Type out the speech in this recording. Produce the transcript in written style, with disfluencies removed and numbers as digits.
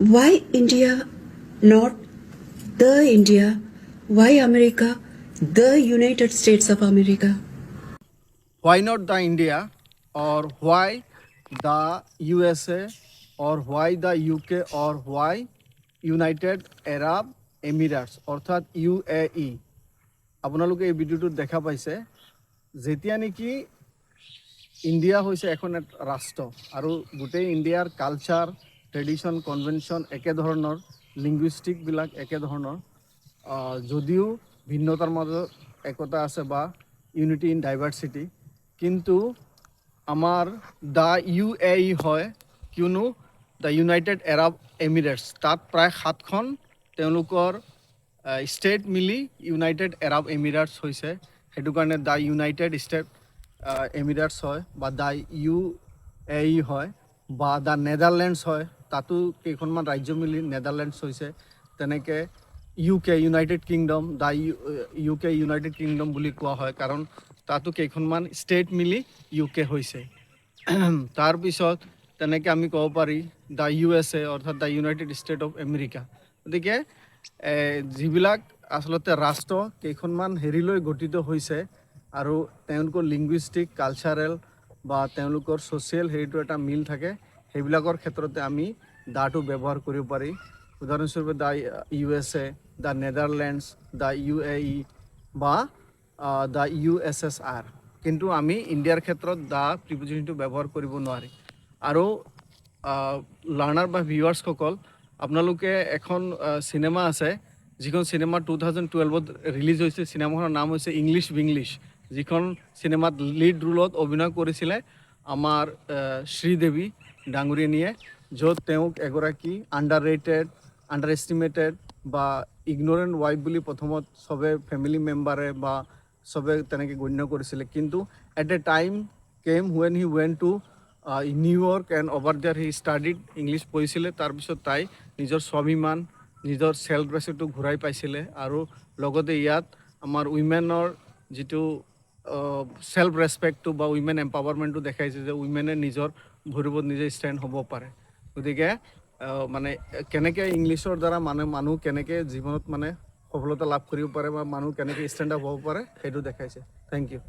Why India, not the India? Why America, the United States of America? Why not the India, or why the USA, or why the UK, or why United Arab Emirates অর্থাৎ UAE? আপোনালোকে এই ভিডিঅ'টোত দেখা পাইছে যেতিয়া নেকি India হৈছে এখন এক ৰাষ্ট্ৰ আৰু গোটেই ইণ্ডিয়াৰ কালচাৰ ট্ৰেডিশ্যন কনভেনশ্যন একেধৰণৰ লিংগুইষ্টিকবিলাক একেধৰণৰ যদিও ভিন্নতাৰ মাজত একতা আছে বা ইউনিটি ইন ডাইভাৰ্চিটি কিন্তু আমাৰ দ্য UAE হয় কিয়নো দ্য ইউনাইটেড আৰব এমিৰেটছ তাত প্ৰায় 7খন তেওঁলোকৰ ষ্টেট মিলি ইউনাইটেড আৰব এমিৰেটছ হৈছে সেইটো কাৰণে দ্য ইউনাইটেড ষ্টেট এমিৰেটছ হয় বা দ্য UAE হয় বা দ্য নেদাৰলেণ্ডছ হয় তাতো কেইখনমান ৰাজ্য মিলি নেদাৰলেণ্ডছ হৈছে তেনেকৈ UK United kingdom the UK United kingdom বুলি কোৱা হয় কাৰণ তাতো কেইখনমান ষ্টেট মিলি UK হৈছে তাৰপিছত তেনেকৈ আমি ক'ব পাৰি দ্য USA অৰ্থাৎ the United state of America গতিকে যিবিলাক আচলতে ৰাষ্ট্ৰ কেইখনমান হেৰিলৈ গঠিত হৈছে আৰু তেওঁলোকৰ লিংগুইষ্টিক কালচাৰেল বা তেওঁলোকৰ ছ'চিয়েল হেৰিটো এটা মিল থাকে সেইবিলাকৰ ক্ষেত্ৰতে আমি দাটো ব্যৱহাৰ কৰিব পাৰি উদাহৰণস্বৰূপে the USA the Netherlands the UAE বা দ্য USSR কিন্তু আমি ইণ্ডিয়াৰ ক্ষেত্ৰত দ্য প্ৰিপজিশ্যনটো ব্যৱহাৰ কৰিব নোৱাৰি আৰু লাৰ্ণাৰ বা ভিউৱাৰ্ছসকল আপোনালোকে এখন চিনেমা আছে যিখন চিনেমা 2012ত ৰিলিজ হৈছে চিনেমাখনৰ নাম হৈছে ইংলিছ বিংলিছ যিখন চিনেমাত লিড ৰোলত অভিনয় কৰিছিলে আমাৰ শ্ৰীদেৱী ডাঙৰীয়ানীয়ে য'ত তেওঁক এগৰাকী আণ্ডাৰ এষ্টিমেটেড বা ইগন'ৰেণ্ট ৱাইফ বুলি প্ৰথমত চবে ফেমিলি মেম্বাৰে বা চবে তেনেকৈ গণ্য কৰিছিলে কিন্তু at a time came when he ৱেন to New York and over there he studied English পঢ়িছিলে তাৰপিছত তাই নিজৰ স্বাভিমান নিজৰ চেল্ফ ৰেচপেক্টটো ঘূৰাই পাইছিলে আৰু লগতে ইয়াত আমাৰ উইমেনৰ যিটো চেল্ফ ৰেচপেক্টটো বা উইমেন এম্পাৱাৰমেণ্টটো দেখাইছে যে উইমেনে নিজৰ ভৰিত নিজে ষ্টেণ্ড হ'ব পাৰে গতিকে মানে কেনেকৈ ইংলিছৰ দ্বাৰা মানুহ কেনেকৈ জীৱনত মানে সফলতা লাভ কৰিব পাৰে বা মানুহ কেনেকৈ ষ্টেণ্ড আপ হ'ব পাৰে সেইটো দেখাইছে থেংক ইউ